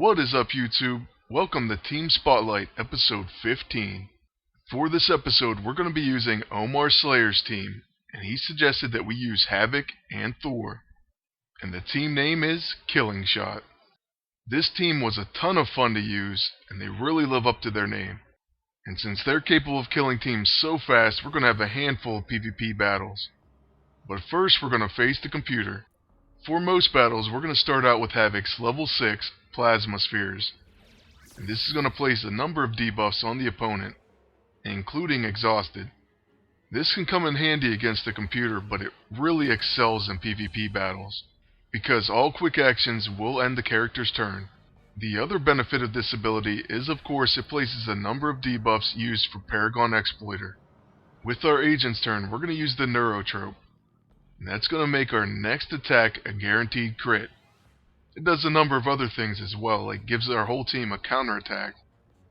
What is up, YouTube? Welcome to Team Spotlight, episode 15. For this episode, we're going to be using Omar Slayer's team, and he suggested that we use Havok and Thor. And the team name is Killing Shot. This team was a ton of fun to use, and they really live up to their name. And since they're capable of killing teams so fast, we're going to have a handful of PvP battles. But first, we're going to face the computer. For most battles, we're going to start out with Havok's level 6 Plasma Spheres. And this is going to place a number of debuffs on the opponent, including Exhausted. This can come in handy against the computer, but it really excels in PvP battles, because all quick actions will end the character's turn. The other benefit of this ability is, of course, it places a number of debuffs used for Paragon Exploiter. With our agent's turn, we're going to use the Neurotrope. And that's going to make our next attack a guaranteed crit. It does a number of other things as well, like gives our whole team a counterattack,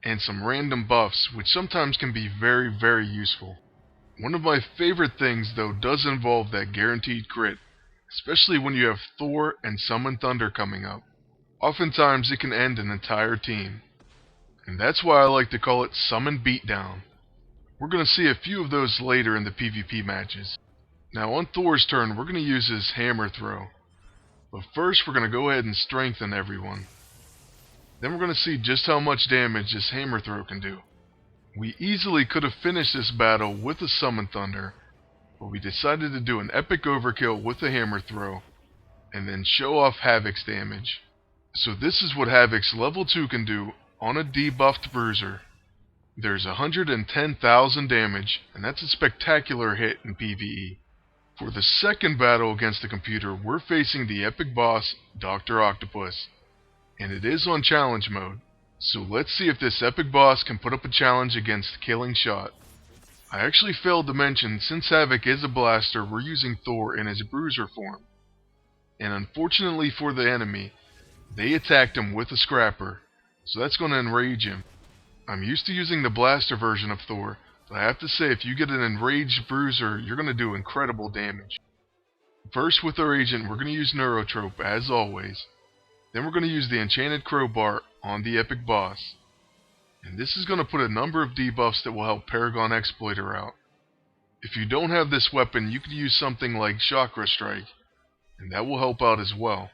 and some random buffs, which sometimes can be very, very useful. One of my favorite things, though, does involve that guaranteed crit, especially when you have Thor and Summon Thunder coming up. Oftentimes it can end an entire team, and that's why I like to call it Summon Beatdown. We're going to see a few of those later in the PvP matches. Now on Thor's turn, we're going to use his Hammer Throw. But first we're going to go ahead and strengthen everyone. Then we're going to see just how much damage this Hammer Throw can do. We easily could have finished this battle with a Summon Thunder, but we decided to do an epic overkill with the Hammer Throw, and then show off Havok's damage. So this is what Havok's level 2 can do on a debuffed bruiser. There's 110,000 damage, and that's a spectacular hit in PvE. For the second battle against the computer, we're facing the epic boss, Dr. Octopus. And it is on challenge mode. So let's see if this epic boss can put up a challenge against Killing Shot. I actually failed to mention, since Havok is a blaster, we're using Thor in his bruiser form. And unfortunately for the enemy, they attacked him with a scrapper, so that's going to enrage him. I'm used to using the blaster version of Thor, but I have to say, if you get an enraged bruiser, you're going to do incredible damage. First, with our agent, we're going to use Neurotrope, as always. Then we're going to use the Enchanted Crowbar on the epic boss. And this is going to put a number of debuffs that will help Paragon Exploiter out. If you don't have this weapon, you could use something like Chakra Strike, and that will help out as well.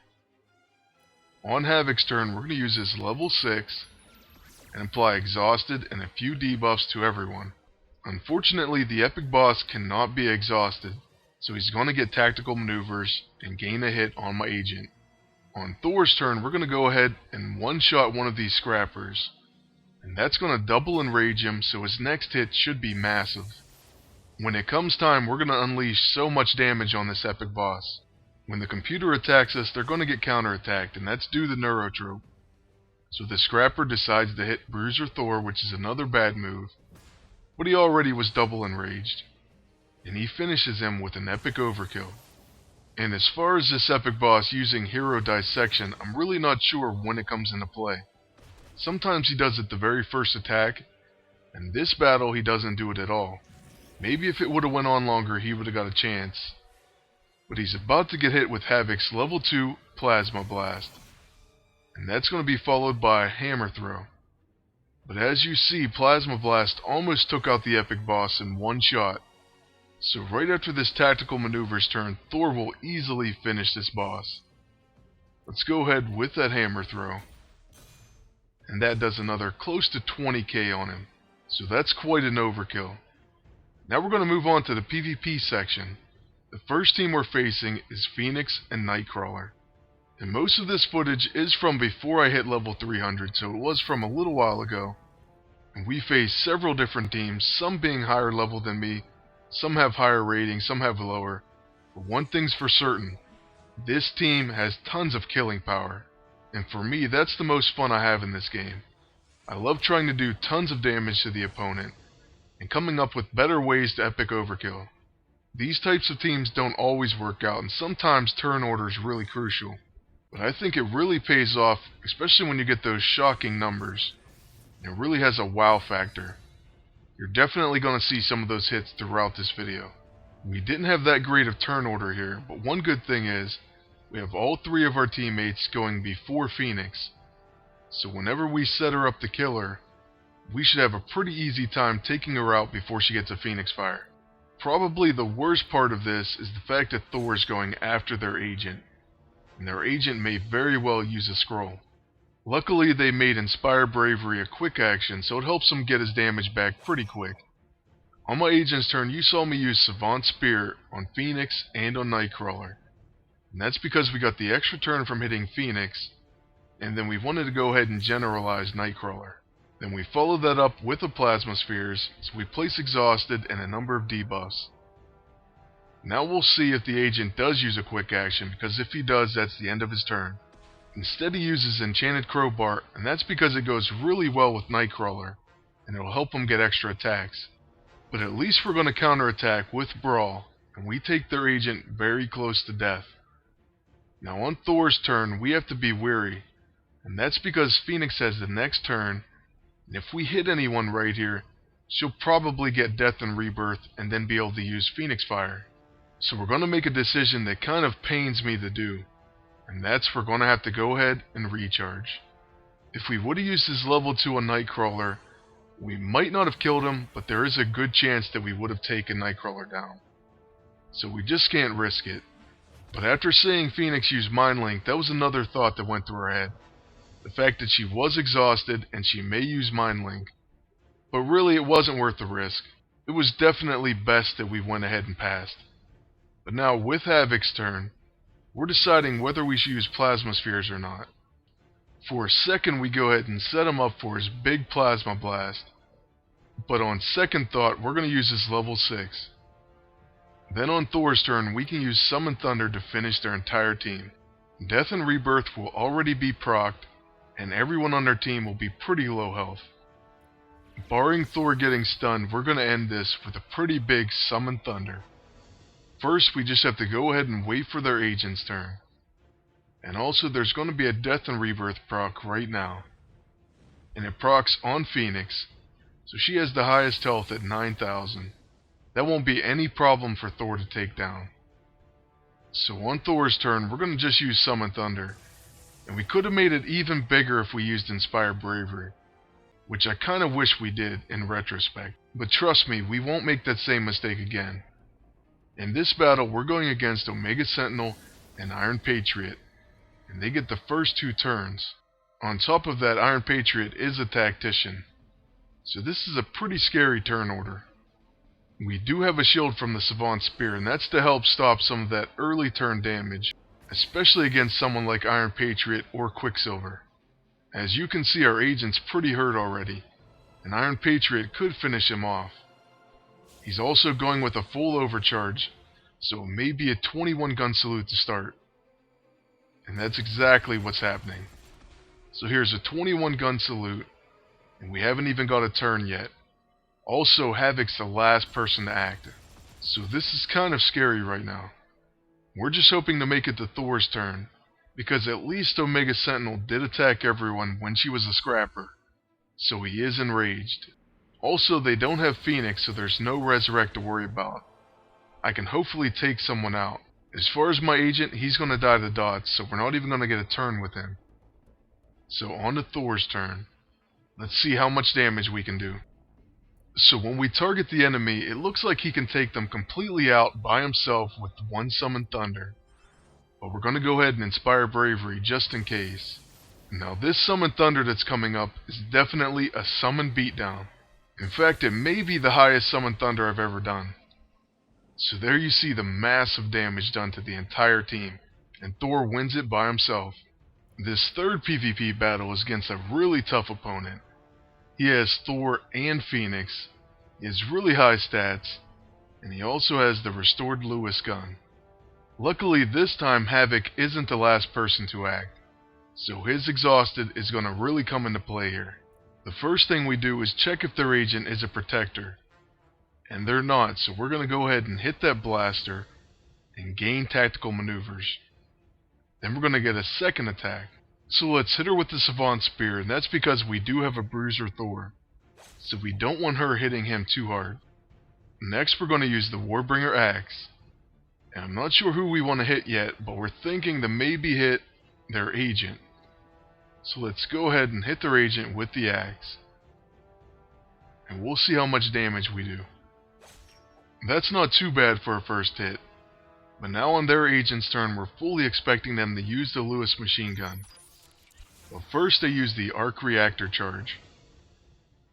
On Havok's turn, we're going to use his level 6, and apply Exhausted and a few debuffs to everyone. Unfortunately, the epic boss cannot be exhausted, so he's going to get tactical maneuvers and gain a hit on my agent. On Thor's turn, we're going to go ahead and one-shot one of these scrappers, and that's going to double enrage him, so his next hit should be massive. When it comes time, we're going to unleash so much damage on this epic boss. When the computer attacks us, they're going to get counterattacked, and that's due to Neurotrope. So the scrapper decides to hit Bruiser Thor, which is another bad move, but he already was double enraged, and he finishes him with an epic overkill. And as far as this epic boss using Hero Dissection, I'm really not sure when it comes into play. Sometimes he does it the very first attack, and this battle he doesn't do it at all. Maybe if it would have went on longer, he would have got a chance. But he's about to get hit with Havok's level 2 Plasma Blast, and that's going to be followed by a Hammer Throw. But as you see, Plasma Blast almost took out the epic boss in one shot. So right after this tactical maneuver's turn, Thor will easily finish this boss. Let's go ahead with that Hammer Throw. And that does another close to 20k on him. So that's quite an overkill. Now we're going to move on to the PvP section. The first team we're facing is Phoenix and Nightcrawler. And most of this footage is from before I hit level 300, so it was from a little while ago. And we faced several different teams, some being higher level than me, some have higher ratings, some have lower. But one thing's for certain, this team has tons of killing power. And for me, that's the most fun I have in this game. I love trying to do tons of damage to the opponent, and coming up with better ways to epic overkill. These types of teams don't always work out, and sometimes turn order is really crucial. But I think it really pays off, especially when you get those shocking numbers. It really has a wow factor. You're definitely going to see some of those hits throughout this video. We didn't have that great of turn order here, but one good thing is, we have all three of our teammates going before Phoenix. So whenever we set her up to kill her, we should have a pretty easy time taking her out before she gets a Phoenix Fire. Probably the worst part of this is the fact that Thor is going after their agent, and their agent may very well use a scroll. Luckily, they made Inspire Bravery a quick action, so it helps him get his damage back pretty quick. On my agent's turn, you saw me use Savant Spear on Phoenix and on Nightcrawler. And that's because we got the extra turn from hitting Phoenix, and then we wanted to go ahead and generalize Nightcrawler. Then we followed that up with the Plasma Spheres, so we place Exhausted and a number of debuffs. Now we'll see if the agent does use a quick action, because if he does, that's the end of his turn. Instead he uses Enchanted Crowbar, and that's because it goes really well with Nightcrawler, and it'll help him get extra attacks. But at least we're going to counterattack with Brawl, and we take their agent very close to death. Now on Thor's turn, we have to be wary, and that's because Phoenix has the next turn, and if we hit anyone right here, she'll probably get Death and Rebirth and then be able to use Phoenix Fire. So we're going to make a decision that kind of pains me to do, and that's we're going to have to go ahead and recharge. If we would have used his level 2 on Nightcrawler, we might not have killed him, but there is a good chance that we would have taken Nightcrawler down. So we just can't risk it. But after seeing Phoenix use Mind Link, that was another thought that went through her head. The fact that she was exhausted and she may use Mind Link. But really it wasn't worth the risk. It was definitely best that we went ahead and passed. But now with Havok's turn, we're deciding whether we should use Plasma Spheres or not. For a second we go ahead and set him up for his big Plasma Blast. But on second thought, we're going to use his level 6. Then on Thor's turn, we can use Summon Thunder to finish their entire team. Death and Rebirth will already be procced, and everyone on their team will be pretty low health. Barring Thor getting stunned, we're going to end this with a pretty big Summon Thunder. First, we just have to go ahead and wait for their agent's turn. And also, there's going to be a Death and Rebirth proc right now. And it procs on Phoenix, so she has the highest health at 9,000. That won't be any problem for Thor to take down. So on Thor's turn, we're going to just use Summon Thunder. And we could have made it even bigger if we used Inspire Bravery, which I kind of wish we did in retrospect. But trust me, we won't make that same mistake again. In this battle, we're going against Omega Sentinel and Iron Patriot, and they get the first 2 turns. On top of that, Iron Patriot is a tactician, so this is a pretty scary turn order. We do have a shield from the Savant Spear, and that's to help stop some of that early turn damage, especially against someone like Iron Patriot or Quicksilver. As you can see, our agent's pretty hurt already, and Iron Patriot could finish him off. He's also going with a full overcharge, so it may be a 21 gun salute to start. And that's exactly what's happening. So here's a 21 gun salute, and we haven't even got a turn yet. Also, Havok's the last person to act, so this is kind of scary right now. We're just hoping to make it to Thor's turn, because at least Omega Sentinel did attack everyone when she was a scrapper, so he is enraged. Also, they don't have Phoenix, so there's no Resurrect to worry about. I can hopefully take someone out. As far as my agent, he's going to die to dots, so we're not even going to get a turn with him. So on to Thor's turn. Let's see how much damage we can do. So when we target the enemy, it looks like he can take them completely out by himself with 1 Summon Thunder. But we're going to go ahead and Inspire Bravery just in case. Now this Summon Thunder that's coming up is definitely a Summon Beatdown. In fact, it may be the highest Summon Thunder I've ever done. So there you see the massive damage done to the entire team, and Thor wins it by himself. This third PvP battle is against a really tough opponent. He has Thor and Phoenix, he has really high stats, and he also has the restored Lewis gun. Luckily this time Havok isn't the last person to act, so his exhausted is going to really come into play here. The first thing we do is check if their agent is a protector, and they're not, so we're going to go ahead and hit that blaster and gain tactical maneuvers. Then we're going to get a second attack. So let's hit her with the Savant Spear, and that's because we do have a Bruiser Thor, so we don't want her hitting him too hard. Next we're going to use the Warbringer Axe, and I'm not sure who we want to hit yet, but we're thinking to maybe hit their agent. So let's go ahead and hit their agent with the axe. And we'll see how much damage we do. That's not too bad for a first hit. But now on their agent's turn, we're fully expecting them to use the Lewis machine gun. But first they use the arc reactor charge.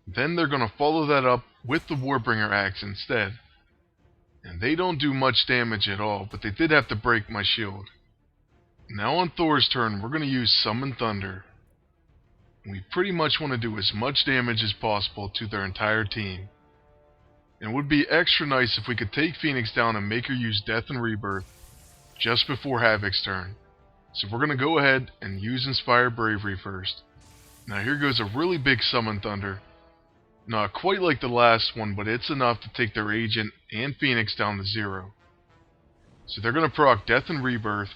Then they're going to follow that up with the Warbringer axe instead. And they don't do much damage at all, but they did have to break my shield. Now on Thor's turn, we're going to use Summon Thunder. We pretty much want to do as much damage as possible to their entire team. It would be extra nice if we could take Phoenix down and make her use Death and Rebirth just before Havok's turn. So we're going to go ahead and use Inspire Bravery first. Now here goes a really big Summon Thunder. Not quite like the last one, but it's enough to take their agent and Phoenix down to 0. So they're going to proc Death and Rebirth,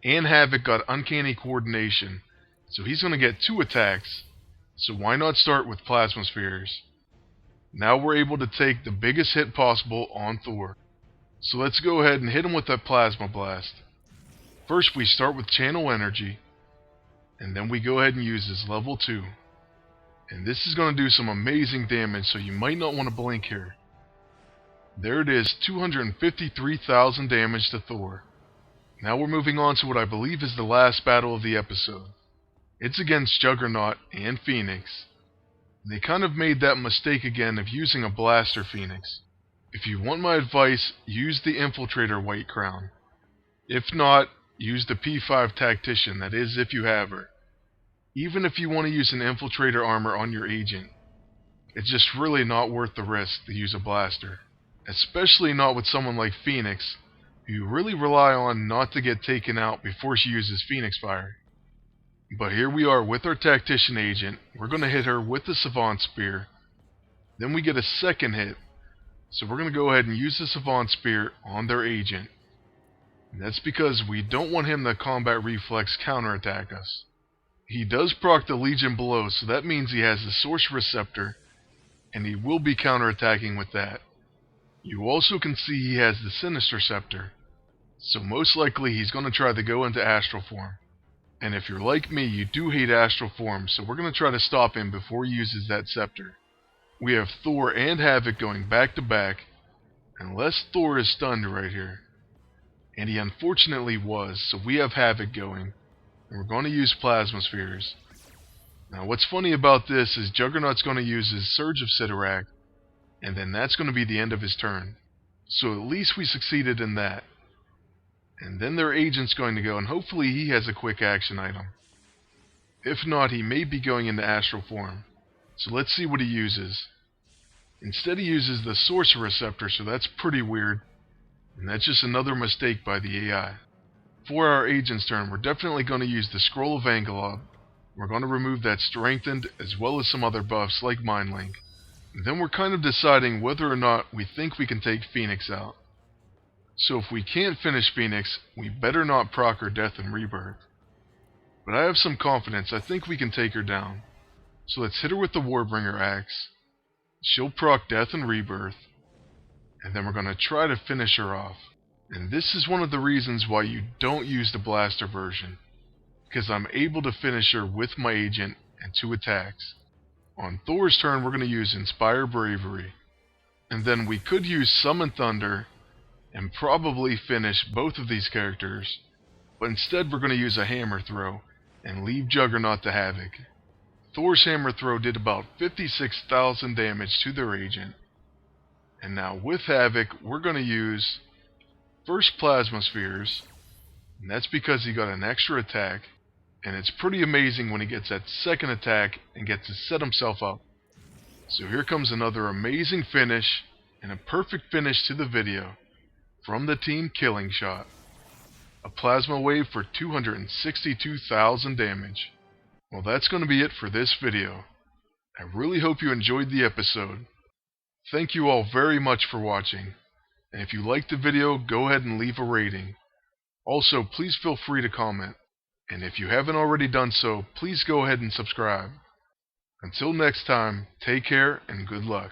and Havok got Uncanny Coordination, so he's going to get 2 attacks, so why not start with Plasma Spheres? Now we're able to take the biggest hit possible on Thor. So let's go ahead and hit him with that Plasma Blast. First we start with Channel Energy, and then we go ahead and use his level 2. And this is going to do some amazing damage, so you might not want to blink here. There it is, 253,000 damage to Thor. Now we're moving on to what I believe is the last battle of the episode. It's against Juggernaut and Phoenix. They kind of made that mistake again of using a Blaster Phoenix. If you want my advice, use the Infiltrator White Crown. If not, use the P5 Tactician, that is if you have her. Even if you want to use an Infiltrator armor on your agent, it's just really not worth the risk to use a blaster. Especially not with someone like Phoenix, who you really rely on not to get taken out before she uses Phoenix Fire. But here we are with our Tactician agent. We're going to hit her with the Savant Spear. Then we get a second hit, so we're going to go ahead and use the Savant Spear on their agent. And that's because we don't want him to Combat Reflex counterattack us. He does proc the Legion Blow, so that means he has the Sorcerer Scepter, and he will be counterattacking with that. You also can see he has the Sinister Scepter, so most likely he's going to try to go into Astral Form. And if you're like me, you do hate Astral Form, so we're going to try to stop him before he uses that Scepter. We have Thor and Havok going back to back, unless Thor is stunned right here. And he unfortunately was, so we have Havok going. And we're going to use Plasma Spheres. Now what's funny about this is Juggernaut's going to use his Surge of Sidorak, and then that's going to be the end of his turn. So at least we succeeded in that. And then their agent's going to go, and hopefully he has a quick action item. If not, he may be going into Astral Form. So let's see what he uses. Instead he uses the Sorcerer Scepter, so that's pretty weird. And that's just another mistake by the AI. For our agent's turn, we're definitely going to use the Scroll of Angelob. We're going to remove that Strengthened, as well as some other buffs like Mind Link. And then we're kind of deciding whether or not we think we can take Phoenix out. So if we can't finish Phoenix, we better not proc her Death and Rebirth. But I have some confidence, I think we can take her down. So let's hit her with the Warbringer axe. She'll proc Death and Rebirth. And then we're going to try to finish her off. And this is one of the reasons why you don't use the blaster version, because I'm able to finish her with my agent and 2 attacks. On Thor's turn, we're going to use Inspire Bravery, and then we could use Summon Thunder and probably finish both of these characters, but instead we're going to use a Hammer Throw and leave Juggernaut to Havok. Thor's Hammer Throw did about 56,000 damage to their agent, and now with Havok we're going to use first Plasma Spheres, and that's because he got an extra attack, and it's pretty amazing when he gets that second attack and gets to set himself up. So here comes another amazing finish, and a perfect finish to the video, from the team Killing Shot. A Plasma Wave for 262,000 damage. Well, that's going to be it for this video. I really hope you enjoyed the episode. Thank you all very much for watching. And if you liked the video, go ahead and leave a rating. Also, please feel free to comment. And if you haven't already done so, please go ahead and subscribe. Until next time, take care and good luck.